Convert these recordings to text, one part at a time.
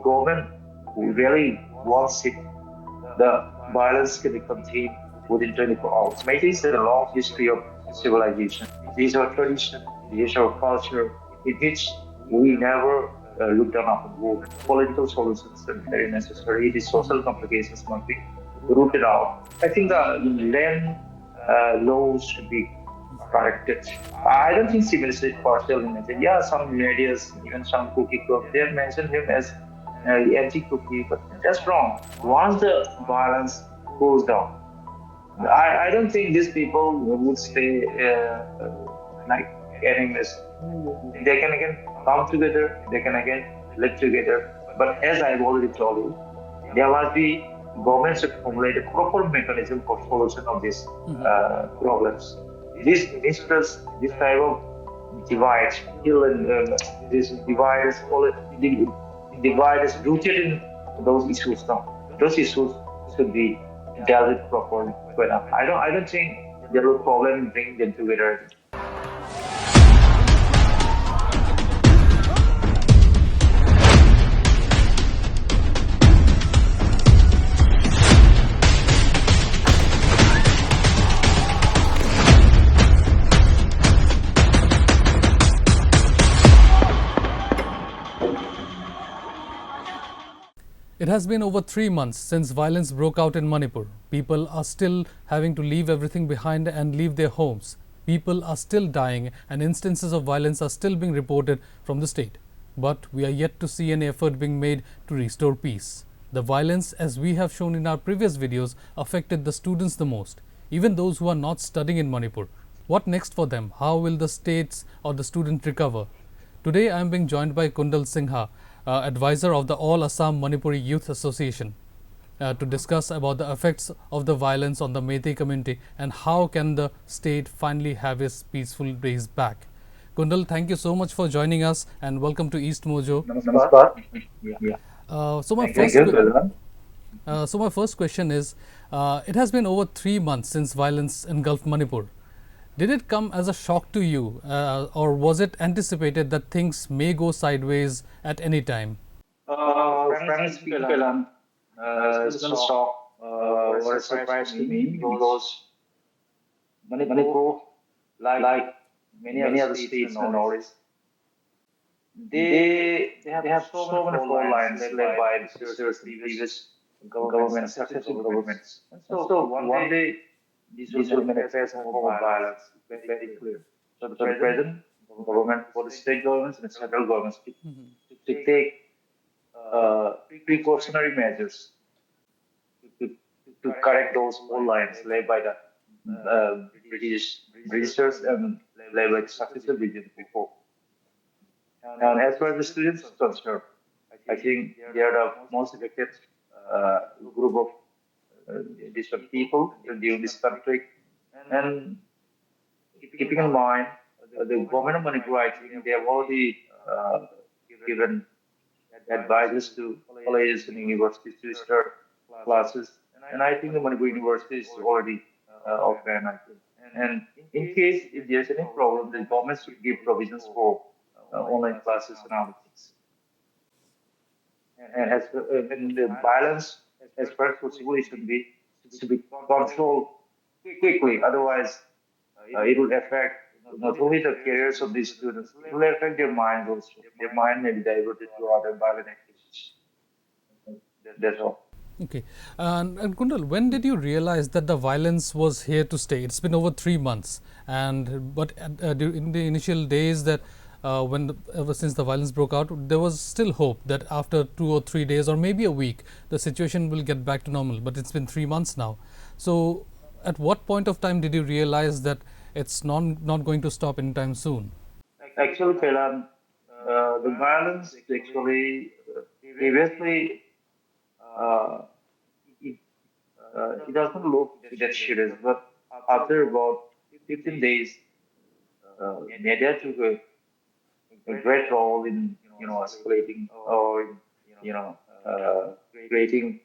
government really wants it, the violence can be contained within 24 hours. Meitei has a long history of civilization. These are tradition, these are culture, in which we never look down upon war. Political solutions are very necessary. The social complications must be rooted out. I think the land laws should be corrected. I don't think civil is partial in it. Yeah, some medias, even some cookie club, they have mentioned him as anti-cookie, but that's wrong. Once the violence goes down, I don't think these people would stay like enemies. They can again come together, they can again live together. But as I've already told you, there must be governments should formulate a proper mechanism for solution of these problems. This mistrust, this type of divide, still and this divide is rooted in those issues now. Those issues should be dealt with properly. But I don't think there will be a problem in bringing them together. It has been over 3 months since violence broke out in Manipur. People are still having to leave everything behind and leave their homes. People are still dying and instances of violence are still being reported from the state. But we are yet to see any effort being made to restore peace. The violence, as we have shown in our previous videos, affected the students the most, even those who are not studying in Manipur. What next for them? How will the states or the student recover? Today I am being joined by Kundal Singha, advisor of the All Assam Manipuri Youth Association, to discuss about the effects of the violence on the Meitei community and how can the state finally have its peaceful days back. Kundal, thank you so much for joining us and welcome to East Mojo. Namaskar. Yeah. So my Thank first you, Kalyan. so my first question is, it has been over 3 months since violence engulfed Manipur. Did it come as a shock to you, or was it anticipated that things may go sideways at any time? Frankly speaking, Kalyan, it's not a shock or a surprise to me because Manipur, like many other states in the Northeast, they have so many fault lines led by the previous governments, successive governments. And so one day this will manifest in form of violence, very clear. So the present government, for the state governments and the central governments, to take precautionary measures to, to correct those fault lines laid by the Britishers and laid by the successive regimes before. And as far as the students are concerned, I think they are the most affected group of different people during this conflict. And keeping in mind the government of Manipur, I think they have already given advices to colleges and universities to start classes. And I think the Manipur University is already offline, I think. And in case if there's any problem, the government should give provisions for online classes and other things. And and the violence, as far as possible, it should be controlled quickly. Otherwise, it will affect not only the careers of these students, it will affect their mind also. Their mind may be diverted to other violent activities. That's all. Okay. And Kundal, when did you realize that the violence was here to stay? It's been over 3 months. But in the initial days that ever since the violence broke out, there was still hope that after 2 or 3 days or maybe a week, the situation will get back to normal. But it's been 3 months now. So at what point of time did you realize that it's not going to stop anytime soon? Actually, Kailan, the violence actually previously uh, it, it doesn't look that serious, but after about 15 days, media took a great role in escalating or you know creating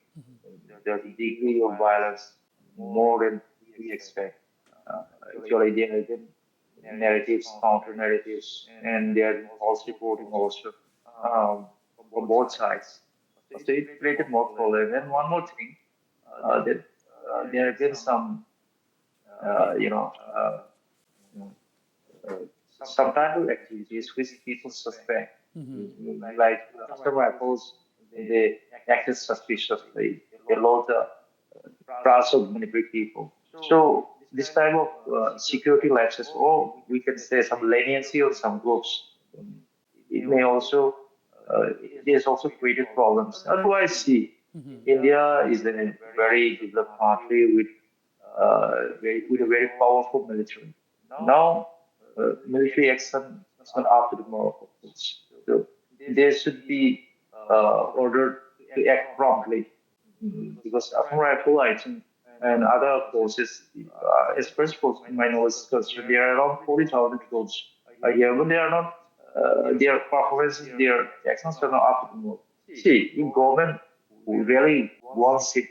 the degree of violence more than we expect. Uh, Actually, there have been narratives, counter narratives, and there are false reporting also from both sides. So it created more problem. And one more thing, that there have been some, uh, you know, uh, some type of activities which people suspect, like after rifles, they acted suspiciously. They lost the trust of Manipuri people. So this type of security lapses, or we can say some leniency on some groups, um, it may also it has also created problems. Otherwise, see, India is a very developed country with a very powerful military. Now, military action is not after the moral codes. So there should be ordered to act promptly. Because Assam Rifle, I think, and other forces, as first force, my knowledge is concerned, there are around 40,000 troops here, but they are not, their performances, their actions are not up to the mark. See, in government who really wants it,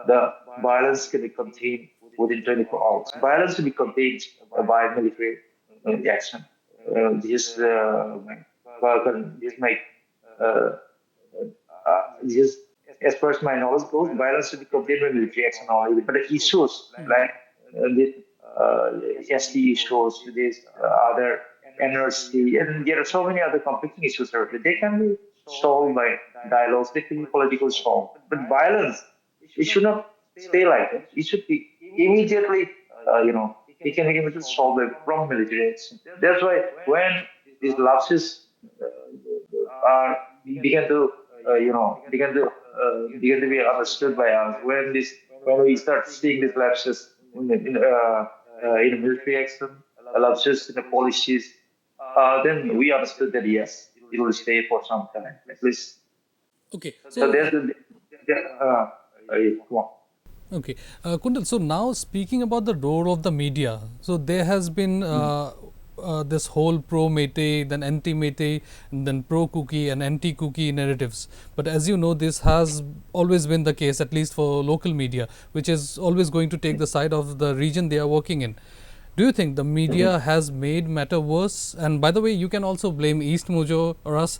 the violence can be contained within 24 hours. Violence can be contained by military action. This make uh, just as far as my knowledge goes, violence should be contained by military action only. But the issues like the ST issues, this other NRC, and there are so many other conflicting issues. They can be solved by dialogues. They can be politically solved. But violence, it should not stay like that. It should be immediately, it can be immediately solved from military action. That's why when these lapses are began to began to be understood by us when we start seeing these lapses in military action, lapses in the policies, then we understood that yes, it will stay for some time at least. Okay, So so there's the come on. okay, Kundal. So now speaking about the role of the media, so there has been this whole pro Meitei, then anti Meitei, then pro Kuki and anti Kuki narratives. But as you know, this has always been the case, at least for local media, which is always going to take the side of the region they are working in. Do you think the media has made matter worse? And by the way, you can also blame EastMojo or us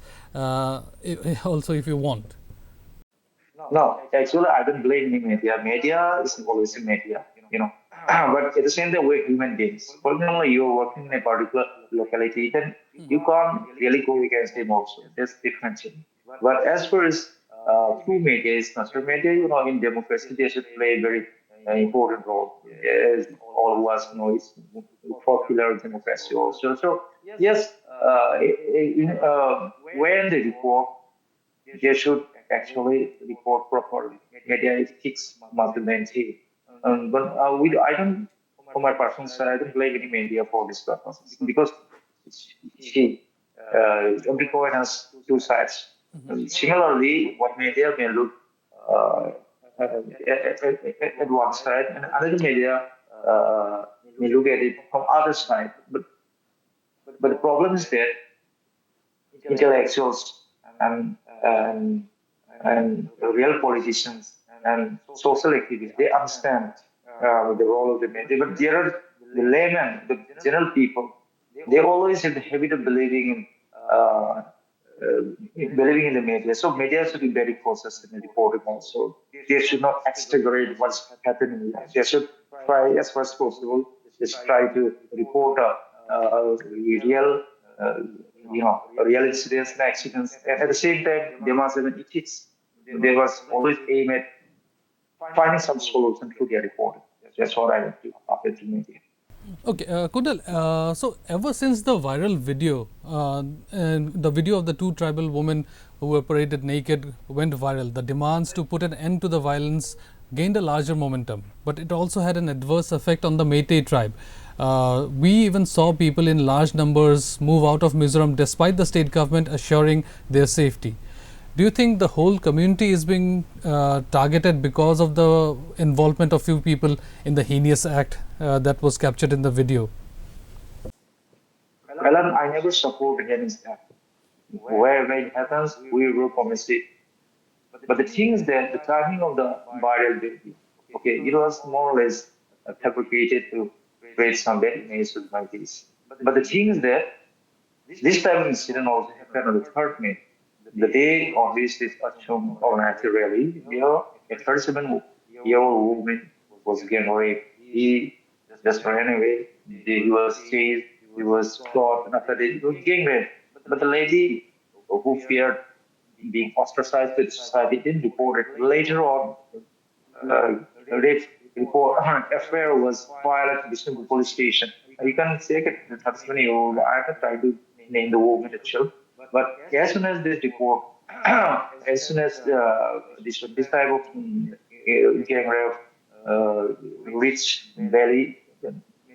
also if you want. No, actually, I don't blame the media. Media is always a media, but at the same time, we're human beings. For example, you're working in a particular locality, then you can't really go against them also. That's different thing. But as far as true media is concerned, media, in democracy, they should play a very important role. As all of us know, it's popular democracy also. So, yes, when they report, they should actually report properly. Media ethics must be maintained. But I don't, for my personal side, I don't blame any media for this purpose because see, every coin has two sides. Similarly, what media may look uh, at one side, and another media may look at it from other side. But the problem is that intellectuals and and and real politicians and social activists, they understand the role of the media. But there are the laymen, the general people, they always have the habit of believing in the media. So media should be very cautious in reporting also. They should not exaggerate what's happening in life. They should try as much as possible, just try to report real, uh, real incidents and accidents. And at the same time, they must have an ethics. They must always aim at finding some solution to their reporting. That's what I want to appeal to media. Okay, Kundal, so ever since the viral video, and the video of the two tribal women who were paraded naked went viral, the demands to put an end to the violence gained a larger momentum. But it also had an adverse effect on the Meitei tribe. We even saw people in large numbers move out of Mizoram despite the state government assuring their safety. Do you think the whole community is being targeted because of the involvement of few people in the heinous act that was captured in the video? Alan, I never support against that. Wherever it happens, we will promise it. But the thing is that the timing of the viral video, okay, it was more or less fabricated to create some bad image with Meiteis. But the thing is that this type of incident also happened on the third May. the day on which this Assam organized rally, a 37-year-old woman was gang raped. He just ran away. He was chased. He was caught, and after that, he was gang raped. But the lady who feared being ostracized by the society didn't report it. Later on, rape report affair was filed at Bishnupur police station. You can check it. The 37-year-old. I'm not trying to name the woman itself, but as soon as this report, as soon as this type of gang rape reached Delhi,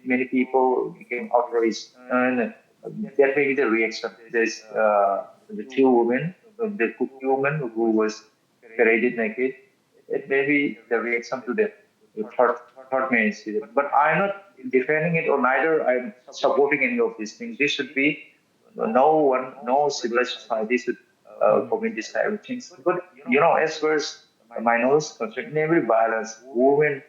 many people became outraged, and that may be the reaction. There's the two women, the Kukis woman who was paraded naked. It may be the reaction to that. The third main incident. But I'm not defending it, or neither I'm supporting any of these things. This should be no civilized society should commit this type of things. But as far as my knowledge is concerned, in every violence, women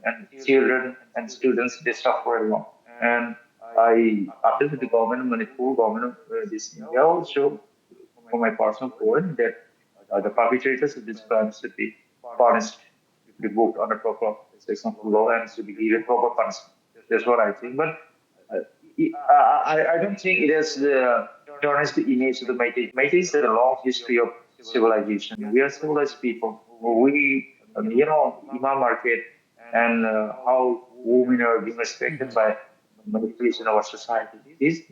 and children and students they suffer a lot. And I appeal to the government of Manipur, government of this India also, for my personal point, that the perpetrators of this crime should be punished, be booked under proper section of law, and should be given proper punishment. That's what I think. But I don't think it has tarnished the image of the Meitei. Meitei is a long history of civilization. We are civilized people. Imam market and how women are being respected by manipulation of our society. These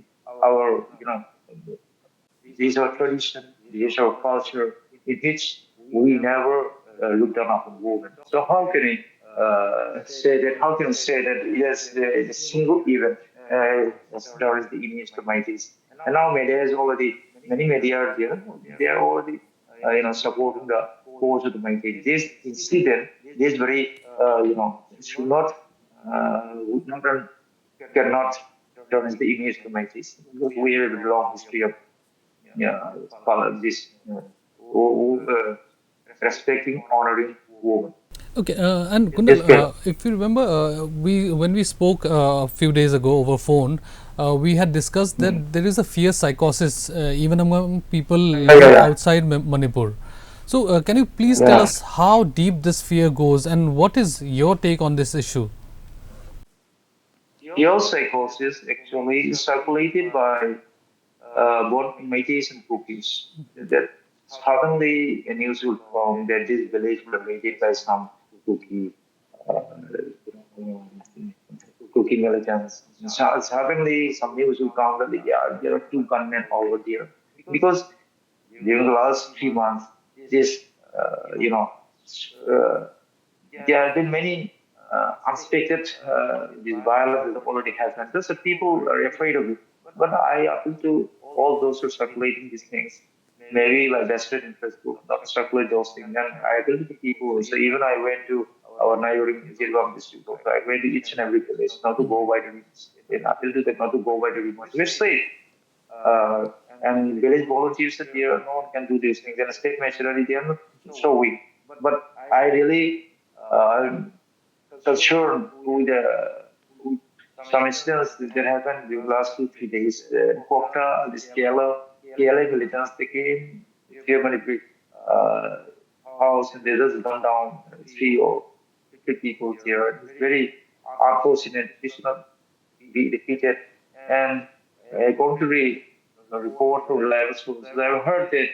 are tradition, these are culture in which we never look down upon women. So how can I say that? How can I say that yes, the single event there is the image of Meiteis, and now media is already many media are there. They are already supporting the cause of the Meiteis. This incident is very should not would not cannot turn the image of Meiteis because we have a long history of follow this respecting, honoring women. Okay, and Yes, Kundal, Bill. if you remember, we when we spoke a few days ago over phone, we had discussed that there is a fear psychosis even among people Yeah, living yeah, outside Manipur. So, can you please tell yeah. us how deep this fear goes, and what is your take on this issue? Your psychosis actually is circulated by both Meiteis and Kukis. That suddenly a news will come that this village was invaded by some Kuki, uh, Kuki militants. Suddenly some news will come that there are two gunmen over there. Because during the last 3 months, this, uh, there have been many unexpected this violence that already happened. Just that people are afraid of it. But I appeal to all those who are circulating these things, maybe like desperate in Facebook, not to circulate those things. And I appeal to the people. So even I went to our neighboring Zirgam district. Also, I went to each and every village, not to go by the rumors. And I appeal to them not to go by the rumors. We're safe. Uh, and village volunteers that there, no one can do these things. And state machinery, they are not so weak. But I really I'm concerned with some incidents that happened during the last 2 3 days. Kokta, this KLA militants, they came to Manipur house and they just gunned down 3 or 3 people here. It's very unfortunate. It should not be repeated. And according to the report from reliable sources, I've heard that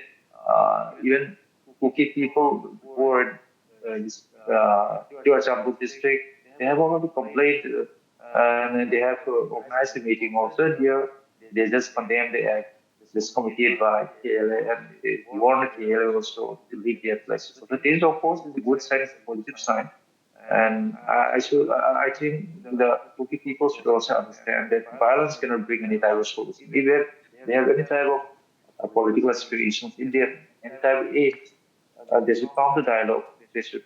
even Kuki people who are in this Chambut district, they have already complained and they have organized a meeting also here. They just condemned the act just committed by KLA and they warned KLA also to leave their places. So this, of course, is a good sign, it's a positive sign. And I think the Kuki people should also understand that violence cannot bring any type of solution. If they have any type of political aspirations, if they have any type of aid, they should come to dialogue. They should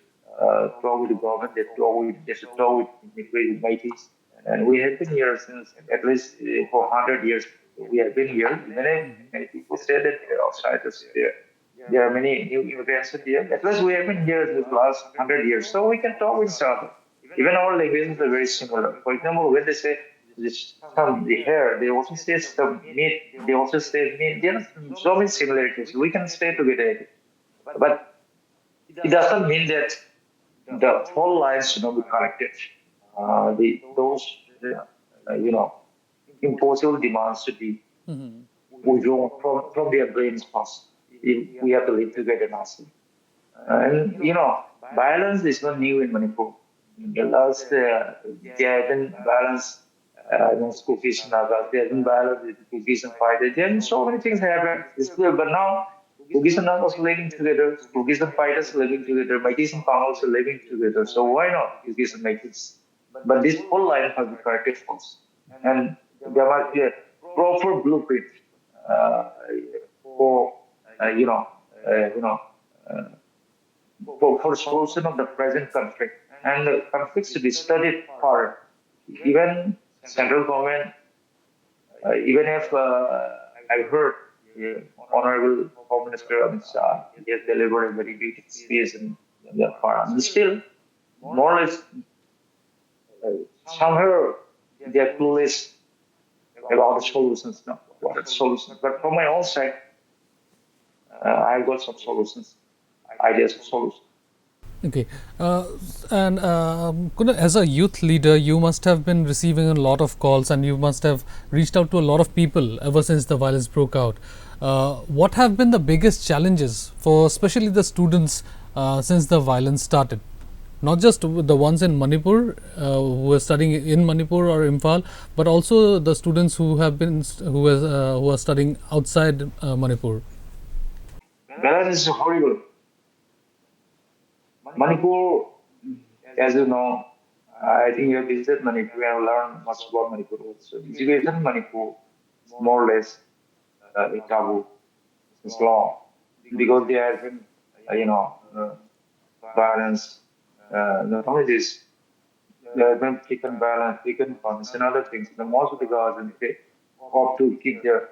talk with the government. They should talk with Meiteis. And we have been here since at least for 100 years. We have been here. Many people say that they're outsiders. There are many new immigrants in here. At least we have been here the last 100 years. So we can talk with each other. Even our languages are very similar. For example, when they say this some the hair. They also say some meat. They also say meat. There are so many similarities. We can stay together, but it doesn't mean that the whole lines should not be connected. You know, impossible demands should be withdrawn from their brains first. We have to live together now. And balance is not new in Manipur. The last, there have been balance amongst Kukis and others. There have been balance with Kukis and fighters. There have been so many things happen. It's clear, but now Kukis and others living together. Kukis and fighters living together. Meiteis and Kundals are living together. So why not Kukis and Meiteis? But this whole line has been corrected first, and there must be a proper blueprint for uh, you know uh, you know. Uh, for solution of the present conflict. And the conflicts to be studied hard. Even central government, even if I heard Honorable Home Minister Amit Shah, he has delivered a very big speech in that part. And still, more or less, uh, somehow they are clueless about the solutions, no, what are the solutions. But from my own side, I've got some solutions, ideas of solutions. Okay, and Kunal, as a youth leader, you must have been receiving a lot of calls, and you must have reached out to a lot of people ever since the violence broke out. What have been the biggest challenges for, especially the students, since the violence started? Not just the ones in Manipur who are studying in Manipur or Imphal, but also the students who have been who are studying outside Manipur. Balance is horrible. Manipur, as you know, I think you have visited Manipur and learned much about Manipur also. Education in Manipur is more or less a taboo. It's law because there have been, violence. Not only this, there have been taken violence, taken funds, and other things. The most of the guardians they opt to keep their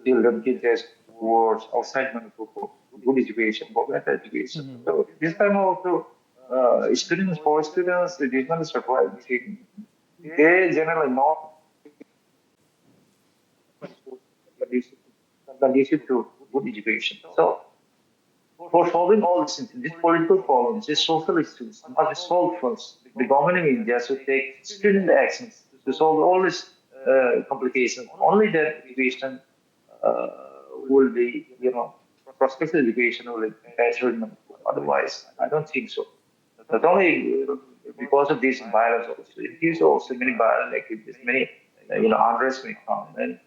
children, keep their wards outside Manipur for good education, for better education. So this time also, students, for students, it is not a surprising. They generally not conducive, conducive to good education. So for solving all these things, these political problems, these social issues must be solved first. The government of India should take stringent actions to solve all these complications. Only then education uh, will be, prospective education will be better in Manipur. Otherwise, I don't think so. Not only because of this violence, also, it gives also many violent activities, many, unrest may come. And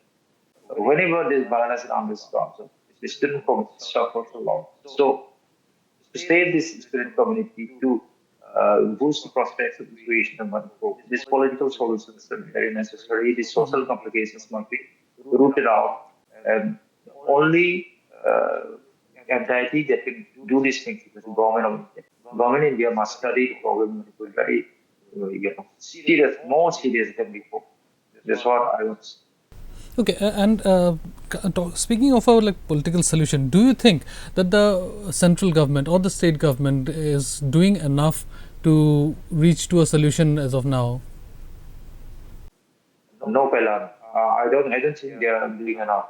whenever this violence and unrest comes, the student community suffers a lot. So to save this student community, to boost the prospects of the situation in Manipur, these political solutions are very necessary. These social complications must be rooted out. And only entity that can do these things is the government of India. Government of India must study the problem in Manipur very, serious, more serious than before. That's what I was. Okay, and speaking of our political solution, do you think that the central government or the state government is doing enough to reach to a solution as of now? No, Pelan. I don't think they are doing enough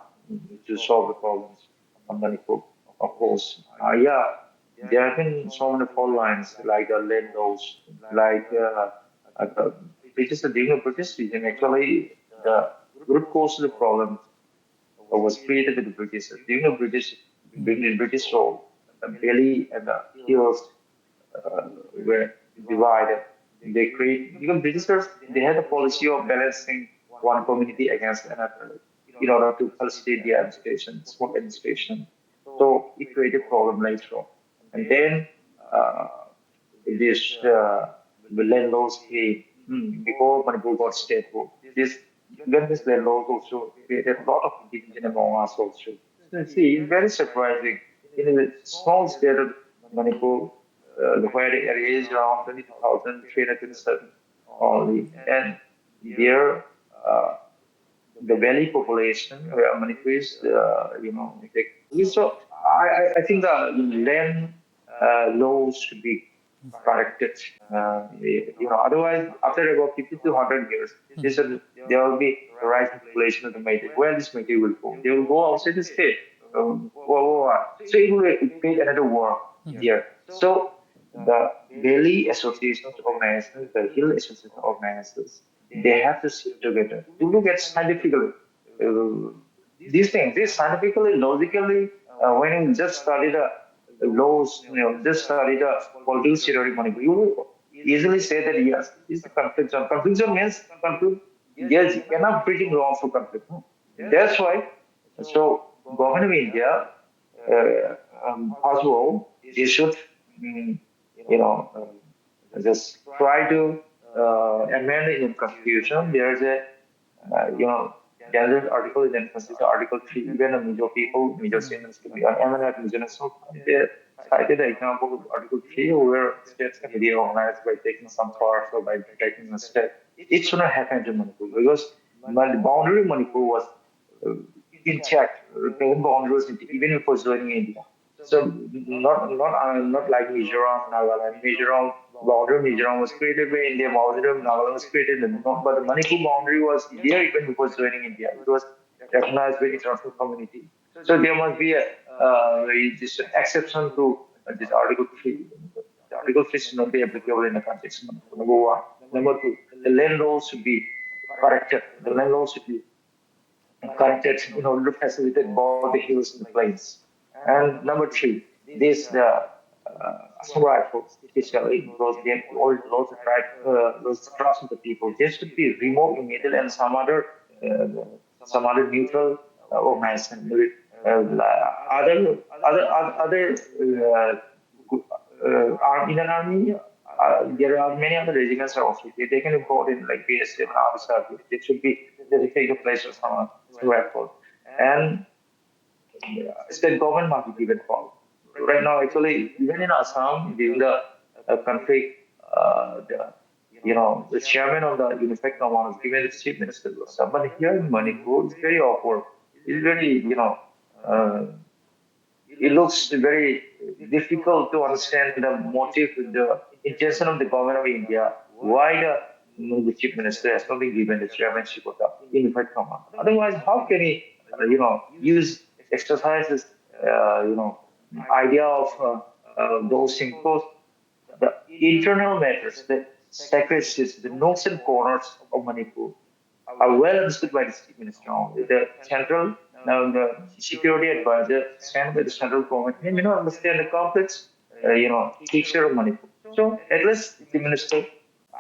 to solve the problems of Manipur. Of course, yeah, there have been so many fault lines like the land laws, like British, during the British regime. Actually, the root cause of the problem was created with the British. During the British rule, the Delhi and the hills were divided. They create because Britishers they had a policy of balancing one community against another in order to facilitate the administration, smooth administration. So it created a problem later on. And then uh, this the land laws came before Manipur got statehood. This when this land laws also created a lot of division among us also. So see, it's very surprising. In a small state of Manipur, where the area is around 22,327 only, and there the valley population where Manipur is, so I think the land laws should be corrected. Otherwise, after about 50 to 100 years, there will be a rising population of the Meitei. Where this Meitei will go? They will go outside the state. So it will create another war here. So the Valley Association organizers, the Hill Association organizers, they have to sit together to look at scientifically uh, these things. This scientifically, logically, when you just study the laws, just study the political theory, you will easily say that yes, this is a conflict zone. Conflict zone means conflict. Yes, you cannot bring wrong for conflict. That's why. So, government of India, first of all, they should, mm, you know, just try to amend the Indian constitution. There's a, there's an article in the constitution, Article 3, even the Mojo people, Mojo citizens to be eminent Mojo national. They cited the example of Article 3, where states can be organized by taking some parts or by taking a step. It should not happen to Manipur because the boundary of Manipur was uh, in check, present boundaries even before joining India. So not like Mizoram, Nagaland. Mizoram boundary Mizoram was created by India. Boundary of Nagaland was created, but the Manipur boundary was there even before joining India. It was recognized by the international community. So there must be a this exception to this Article 3. The Article 3 should not be applicable in the context of Manipur. Number one. Number two, the land laws should be corrected. The land laws should be corrected in order to facilitate both the hills and the plains. And number three, this the Assam rifles, especially because they have all those trust of the people, they should be removed immediately, and uh, some other neutral organization, Indian army. There are many other regiments are also here. They can be brought in like BSF and RSRB. It should be dedicated place for some rifle. And state government must be given power. Right now, actually, even in Assam, during the conflict, the chairman of the Unified Command was given the chief minister of Assam. But here in Manipur, it's very awkward. It's very, uh, it looks very difficult to understand the motive, the intention of the government of India, why the chief minister has not been given the chairmanship of the Unified Command. Otherwise, how can he, use exercises, idea of those things? Because the internal matters, the sacred cities, the nooks and corners of Manipur are well understood by the chief minister. The central, the security advisor sent by the central government may not understand the complex, picture of Manipur. So at least the minister,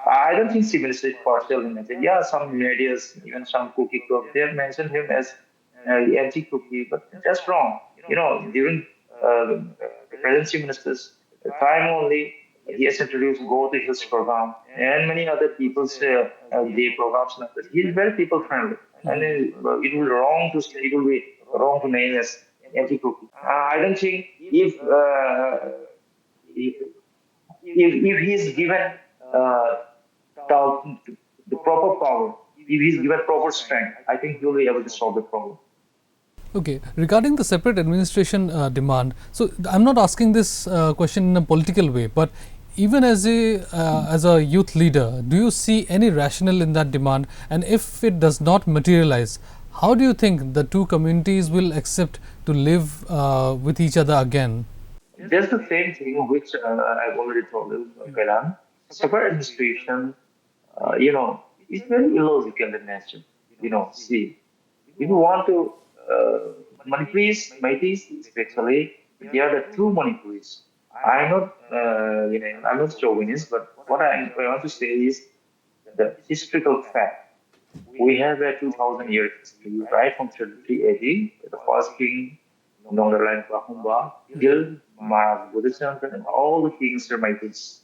I don't think chief minister is partial in that. Yeah, some medias, even some cookie club, they have mentioned him as anti-cookie, but that's wrong. During the present chief minister's time only, he has introduced Go to Hills program and many other people's day programs. He is very people friendly, and it will be wrong to say, it will be wrong to name as anti-cookie. I don't think if he is given uh, the proper power, if he is given proper strength, I think he will be able to solve the problem. Okay, regarding the separate administration demand, so I'm not asking this question in a political way, but even as a youth leader, do you see any rationale in that demand? And if it does not materialize, how do you think the two communities will accept to live with each other again? Just the same thing which I've already told you, Kailan. Separate administration, is very illogical in nature. See, if you want to, Manipuris, Meiteis especially, they are the true Manipuris. I'm not chauvinist, but what I want to say is the historical fact. We have a 2,000 year history, right from 33 AD, the first king, Nonderland Bahumba, till Maharaj Buddhism, and all the kings are Meiteis.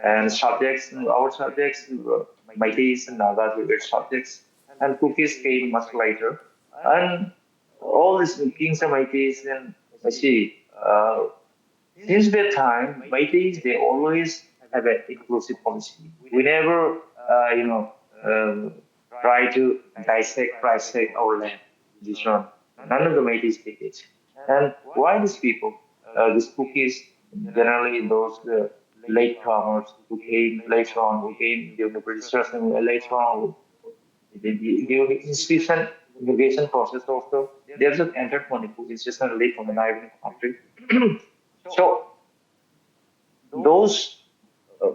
And subjects, our subjects, Meiteis and Nagas were subjects, and Kukis came much later. And all these kings are Meiteis, and I see, since that time, Meiteis, they always have an inclusive policy. We never, try to dissect our land. This one. None of the Meiteis did it. And why these people, these cookies, generally those late comers who came later on, who came during the British system, later on, during the institution immigration process also, they just entered Manipur institutionally from the neighboring country. So those uh,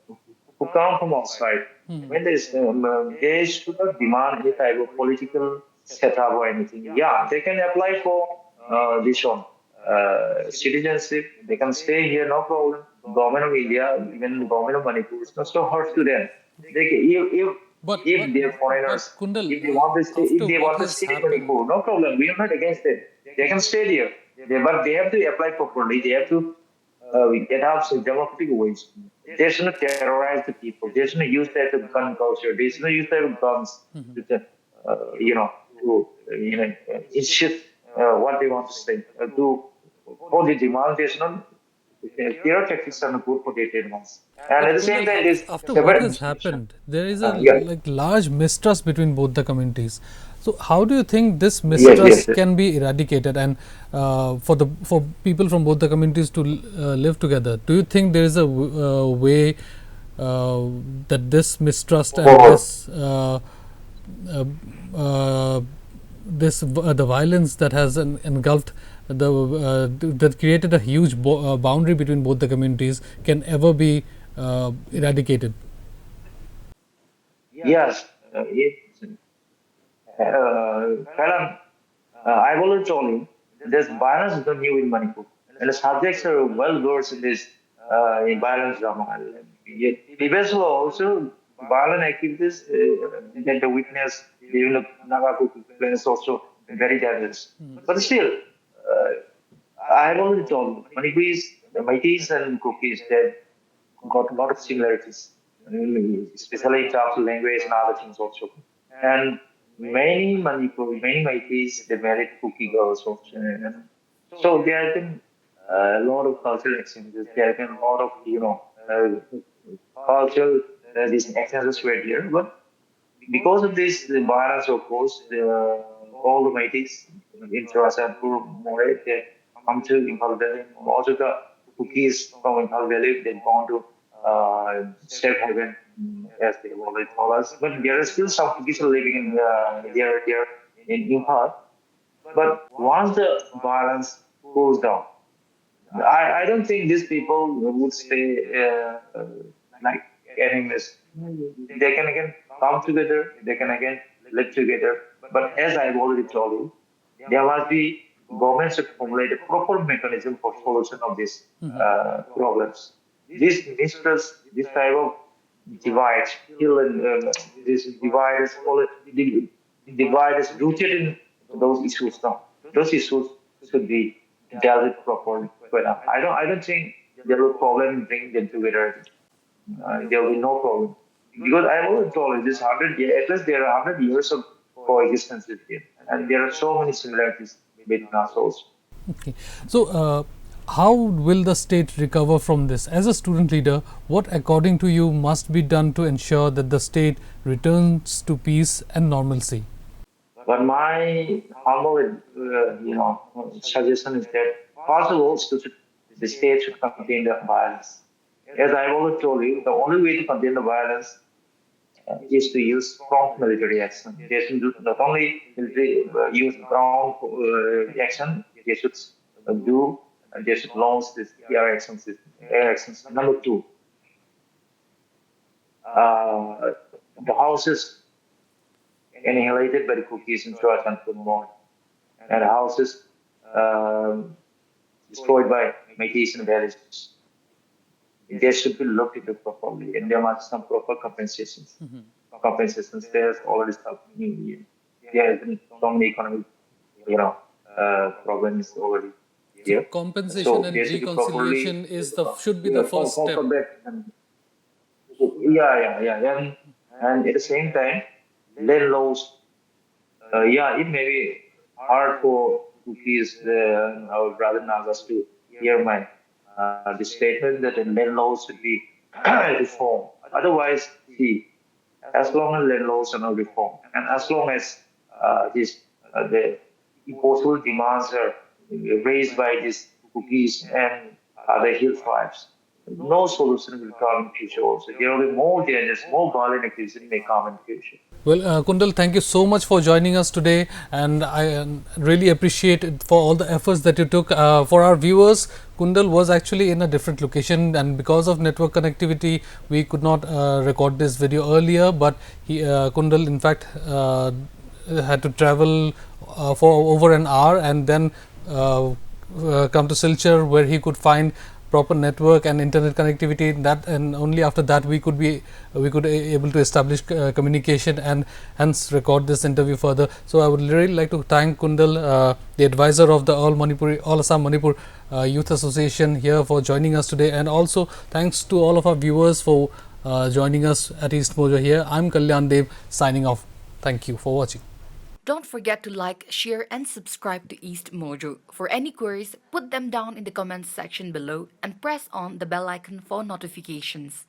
who come from outside, when they should not demand any type of political setup or anything. Yeah, they can apply for this one citizenship. They can stay here, no problem. Government of India, even the government of Manipur, it's not so hard to them. They can, But if they're but foreigners, Kundal, if they want to stay, if after they what want to has stay in happened, Manipur, no problem. We are not against it. They can stay there. But they have to apply properly. They have to get out some democratic ways. They shouldn't terrorize the people. They shouldn't use that of gun culture. They shouldn't use that of guns to, insist what they want to say. For the demand, they shouldn't. Their tactics are not good for their demands. And at but the same Kundal, time, this after what separate has distinction. happened, there is a Yeah. like large mistrust between both the communities. So how do you think this Yes, yes, mistrust yes. can be eradicated, and for people from both the communities to live together? Do you think there is a way uh, that this mistrust and For uh, uh, the violence that has engulfed that created a huge boundary between both the communities can ever be eradicated? yes, Karan, I've already told you, there's violence is not new in Manipur. And the subjects are well versed in this in violence drama. Yet, previously also, violent activities that the witness during the Naga is also very dangerous. But still, I've already told you, Manipuris, the Meiteis and Kukis, they got a lot of similarities, especially in terms of language and other things also. And many Meiteis, they married Kuki girls also. And so there have been a lot of cultural exchanges. There have been a lot of, cultural, these exchanges were there. But because of this the violence, of course, all the Meiteis in Assam, More, they come to Imphal Valley. Also, the Kukis from Imphal Valley, they've gone to safe haven, as they already told us. But there are still some Kukis living in there in Imphal. But once the violence cools down, I don't think these people would stay like enemies. They can again come together, they can again live together. But as I've already told you, there must be governments to formulate a proper mechanism for solution of these problems. This mistrust, this type of divide, still this divide is rooted in those issues now. Those issues should be dealt with properly. But I don't think there will be problem in bringing them together. There will be no problem because I always told you this 100 years. At least there are 100 years of coexistence with here, and there are so many similarities between us also. Okay. So, how will the state recover from this? As a student leader, what, according to you, must be done to ensure that the state returns to peace and normalcy? But my humble, suggestion is that first of all, the state should contain the violence. As I've always told you, the only way to contain the violence is to use prompt military action. They should not only use ground action, they should they should launch this air action system. Air actions. Number two, uh, the houses annihilated by the cookies in church and more, and houses um, destroyed by Meiteis and villages. They should be looked into properly, and there must be some proper compensations. Compensations there's already happening. There has been so many economic, problems already So, here. compensation So and there should be properly, reconciliation is the should be the first step. come back. And at the same time, land laws. Yeah, it may be hard for cookies, our brother Nagas to hear my the statement that the land laws should be reformed. Otherwise, see, as long as land laws are not reformed, and as long as the impossible demands are raised by these cookies and other hill tribes, no solution will come in future also. There will be more dangerous, more violent activity may come in future. Well, Kundal, thank you so much for joining us today, and I really appreciate it for all the efforts that you took. For our viewers, Kundal was actually in a different location, and because of network connectivity, we could not record this video earlier. But Kundal, in fact, had to travel for over an hour, and then come to Silchar, where he could find proper network and internet connectivity. That, and only after that we could able to establish communication and hence record this interview further. So I would really like to thank Kundal, the advisor of the All Assam Manipur Youth Association, here for joining us today, and also thanks to all of our viewers for joining us at EastMojo. Here I'm Kalyan Dev signing off. Thank you for watching. Don't forget to like, share, and subscribe to East Mojo. For any queries, put them down in the comments section below and press on the bell icon for notifications.